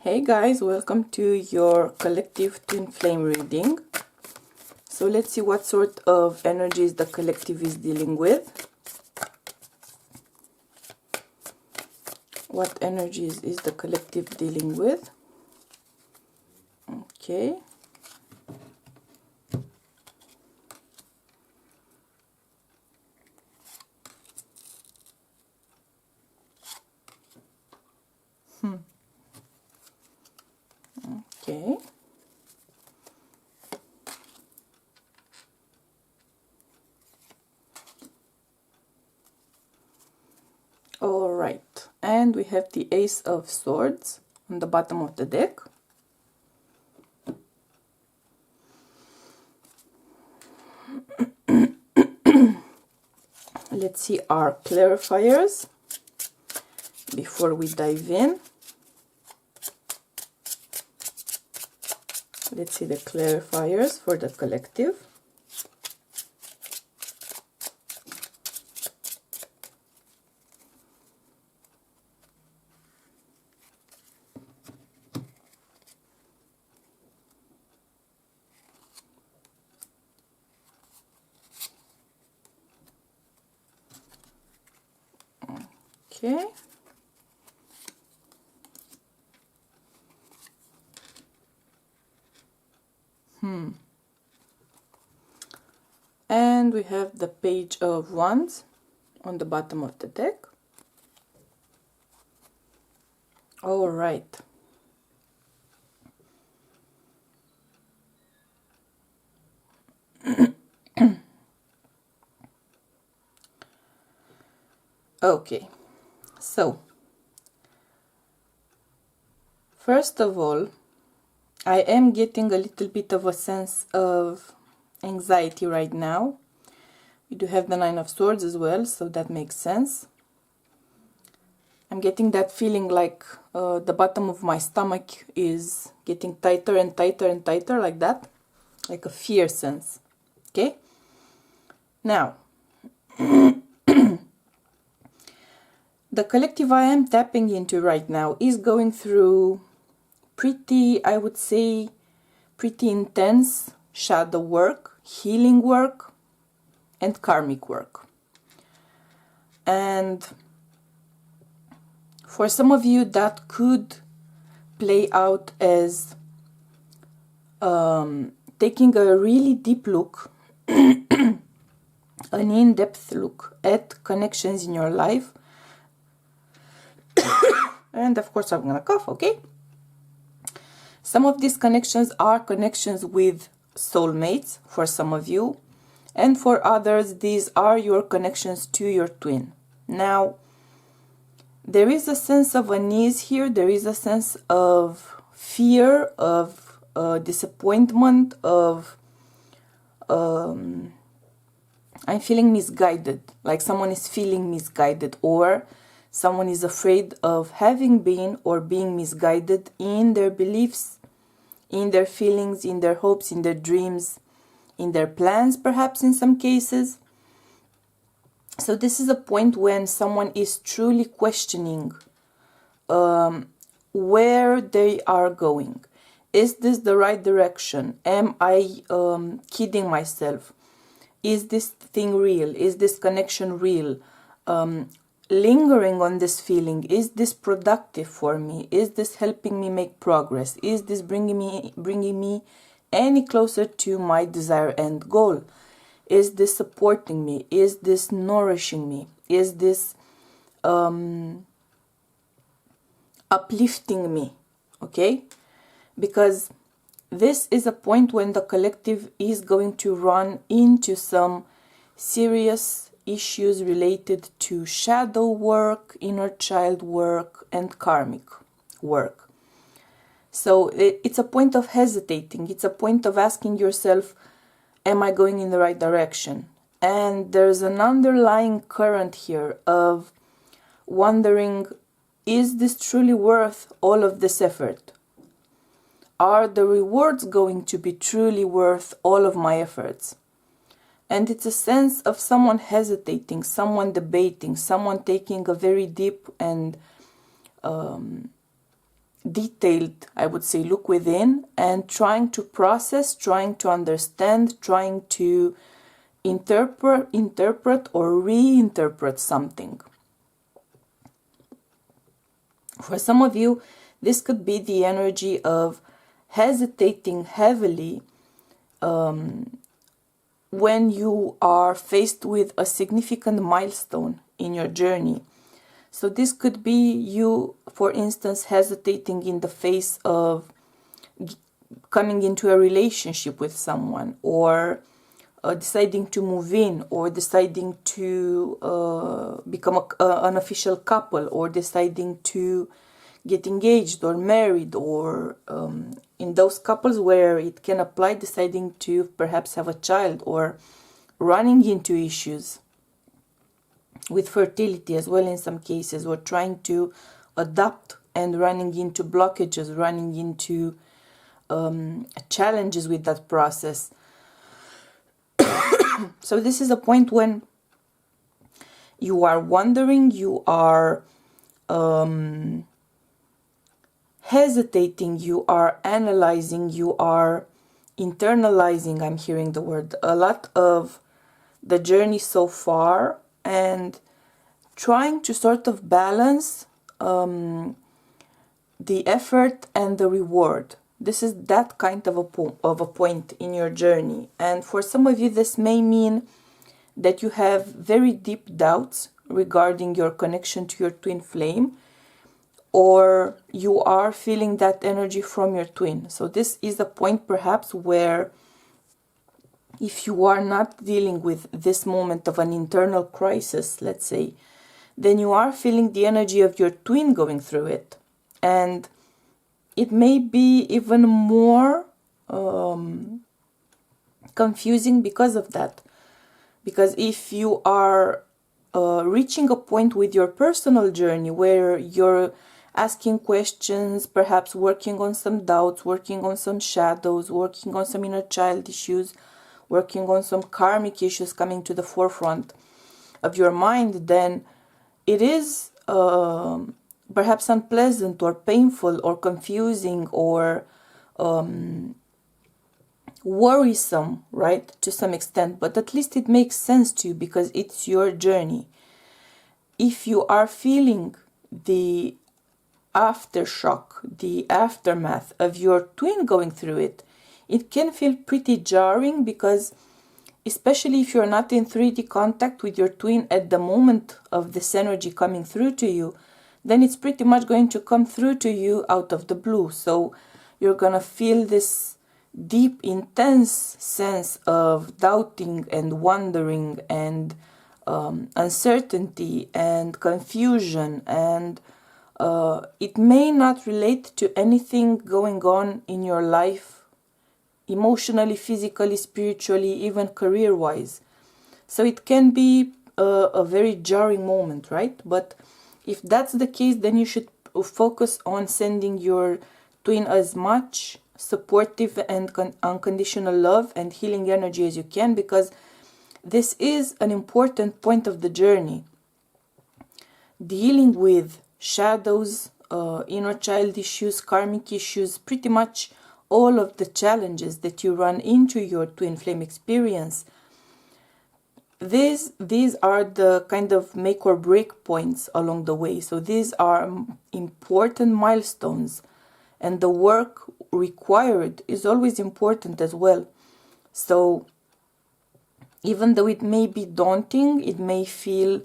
Hey guys, welcome to your collective twin flame reading. So let's see what sort of energies the collective is dealing with. What energies is the collective dealing with? Okay. Okay. All right. And we have the Ace of Swords on the bottom of the deck. Let's see our clarifiers before we dive in. Let's see the clarifiers for the collective. Okay. And we have the Page of Wands on the bottom of the deck. All right. Okay. So, first of all, I am getting a little bit of a sense of anxiety right now. We do have the Nine of Swords as well, so that makes sense. I'm getting that feeling like the bottom of my stomach is getting tighter and tighter and tighter, like that, like a fear sense. Okay? Now, the collective I am tapping into right now is going through pretty, I would say, pretty intense shadow work, healing work, and karmic work. And for some of you, that could play out as taking a really deep look, an in-depth look at connections in your life. And of course, I'm gonna cough, okay? Some of these connections are connections with soulmates for some of you, and for others, these are your connections to your twin. Now, there is a sense of unease here, there is a sense of fear, of disappointment, of I'm feeling misguided, like someone is feeling misguided, or someone is afraid of having been or being misguided in their beliefs, in their feelings, in their hopes, in their dreams, in their plans, perhaps in some cases. So this is a point when someone is truly questioning where they are going. Is this the right direction? Am I kidding myself? Is this thing real? Is this connection real? Lingering on this feeling, is this productive for me? Is this helping me make progress? Is this bringing me any closer to my desired end goal? Is this supporting me? Is this nourishing me? Is this uplifting me? Okay? Because this is a point when the collective is going to run into some serious issues related to shadow work, inner child work, and karmic work. So it's a point of hesitating. It's a point of asking yourself, am I going in the right direction? And there's an underlying current here of wondering, is this truly worth all of this effort? Are the rewards going to be truly worth all of my efforts? And it's a sense of someone hesitating, someone debating, someone taking a very deep and detailed, I would say, look within and trying to process, trying to understand, trying to interpret or reinterpret something. For some of you, this could be the energy of hesitating heavily when you are faced with a significant milestone in your journey. So this could be you, for instance, hesitating in the face of coming into a relationship with someone, or deciding to move in, or deciding to become an official couple, or deciding to get engaged or married, or in those couples where it can apply, deciding to perhaps have a child, or running into issues with fertility as well in some cases, or trying to adapt and running into blockages, running into challenges with that process. So this is a point when you are wondering, you are hesitating, you are analyzing, you are internalizing, I'm hearing the word, a lot of the journey so far, and trying to sort of balance the effort and the reward. This is that kind of a point in your journey. And for some of you, this may mean that you have very deep doubts regarding your connection to your twin flame, or you are feeling that energy from your twin. So this is a point perhaps where, if you are not dealing with this moment of an internal crisis, let's say, then you are feeling the energy of your twin going through it. And it may be even more confusing because of that. Because if you are reaching a point with your personal journey where you're asking questions, perhaps working on some doubts, working on some shadows, working on some inner child issues, working on some karmic issues coming to the forefront of your mind, then it is perhaps unpleasant or painful or confusing or worrisome, right, to some extent, but at least it makes sense to you because it's your journey. If you are feeling the aftershock, the aftermath of your twin going through it, it can feel pretty jarring, because especially if you're not in 3D contact with your twin at the moment of this energy coming through to you, then it's pretty much going to come through to you out of the blue. So you're gonna feel this deep, intense sense of doubting and wondering and uncertainty and confusion, and it may not relate to anything going on in your life, emotionally, physically, spiritually, even career-wise. So it can be a very jarring moment, right? But if that's the case, then you should focus on sending your twin as much supportive and unconditional love and healing energy as you can, because this is an important point of the journey. Dealing with shadows, inner child issues, karmic issues, pretty much all of the challenges that you run into your twin flame experience. These are the kind of make or break points along the way. So these are important milestones, and the work required is always important as well. So even though it may be daunting, it may feel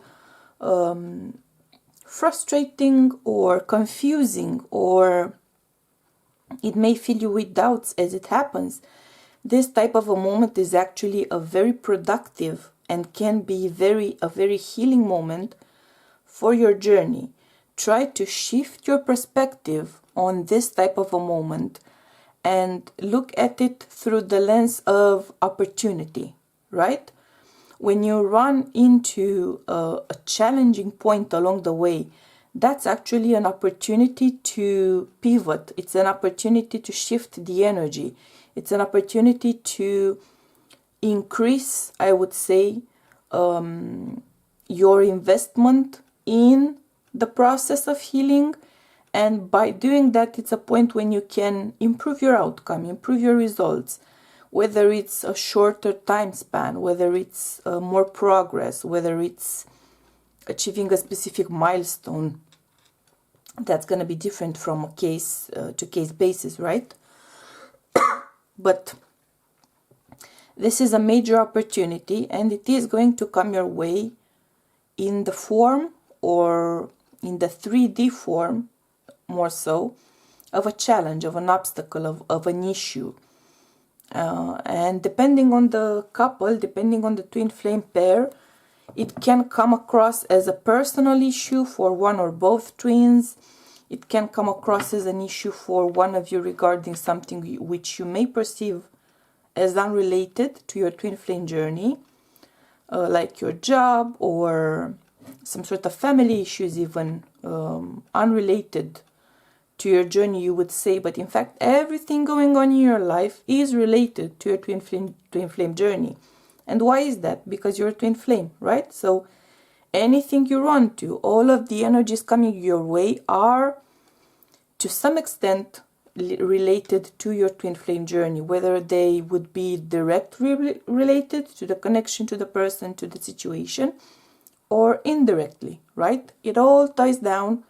frustrating or confusing, or it may fill you with doubts as it happens, this type of a moment is actually a very productive and can be a very healing moment for your journey. Try to shift your perspective on this type of a moment and look at it through the lens of opportunity, right? When you run into a challenging point along the way, that's actually an opportunity to pivot. It's an opportunity to shift the energy. It's an opportunity to increase, I would say, your investment in the process of healing, And by doing that, it's a point when you can improve your outcome, improve your results, whether it's a shorter time span, whether it's more progress, whether it's achieving a specific milestone. That's going to be different from a case to case basis, right? But this is a major opportunity, and it is going to come your way in the form, or in the 3D form, more so, of a challenge, of an obstacle, of an issue. And depending on the couple, depending on the twin flame pair, it can come across as a personal issue for one or both twins. It can come across as an issue for one of you regarding something which you may perceive as unrelated to your twin flame journey, like your job or some sort of family issues, even unrelated to your journey, you would say. But in fact, everything going on in your life is related to your twin flame journey. And why is that? Because you're a twin flame, right? So anything you run to, all of the energies coming your way are to some extent related to your twin flame journey, whether they would be directly related to the connection to the person, to the situation, or indirectly, right? It all ties down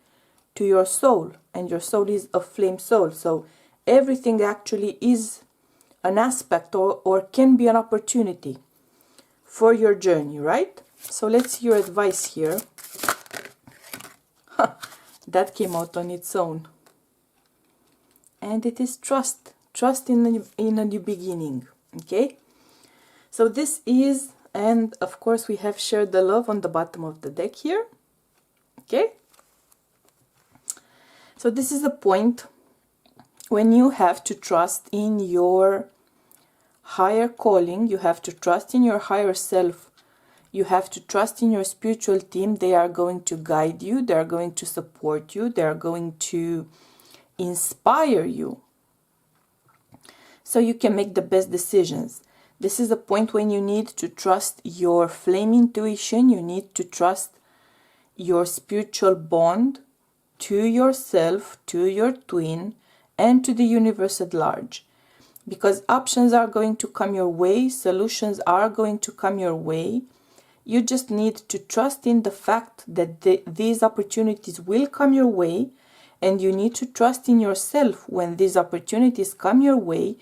to your soul, and your soul is a flame soul. So everything actually is an aspect or can be an opportunity for your journey, right? So let's see your advice here. That came out on its own. And it is trust. Trust in a new beginning. Okay? So this is, and of course we have shared the love on the bottom of the deck here. Okay? So this is a point when you have to trust in your higher calling. You have to trust in your higher self. You have to trust in your spiritual team. They are going to guide you. They are going to support you. They are going to inspire you so you can make the best decisions. This is a point when you need to trust your flame intuition. You need to trust your spiritual bond to yourself, to your twin, and to the universe at large. Because options are going to come your way, solutions are going to come your way. You just need to trust in the fact that these opportunities will come your way, and you need to trust in yourself when these opportunities come your way.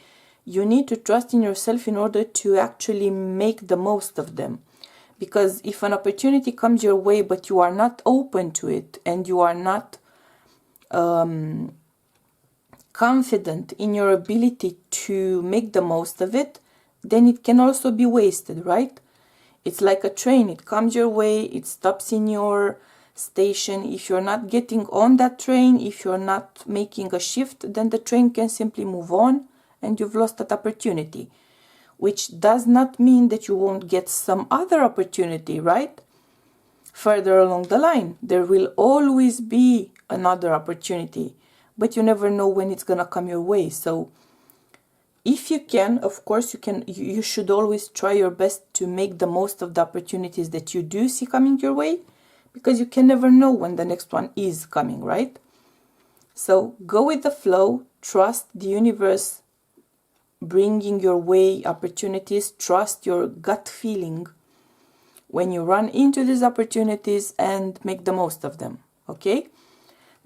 You need to trust in yourself in order to actually make the most of them. Because if an opportunity comes your way but you are not open to it, and you are not confident in your ability to make the most of it, then it can also be wasted, right? It's like a train. It comes your way, it stops in your station. If you're not getting on that train, if you're not making a shift, then the train can simply move on and you've lost that opportunity. Which does not mean that you won't get some other opportunity, right? Further along the line, there will always be another opportunity, but you never know when it's gonna come your way. So if you can, of course you should always try your best to make the most of the opportunities that you do see coming your way, because you can never know when the next one is coming, right? So go with the flow, trust the universe bringing your way opportunities, trust your gut feeling when you run into these opportunities, and make the most of them, okay?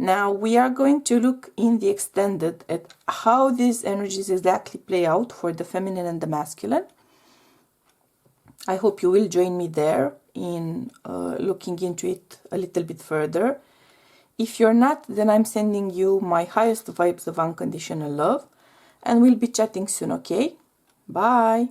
Now we are going to look in the extended at how these energies exactly play out for the feminine and the masculine. I hope you will join me there in looking into it a little bit further. If you're not, then I'm sending you my highest vibes of unconditional love, and we'll be chatting soon, okay? Bye!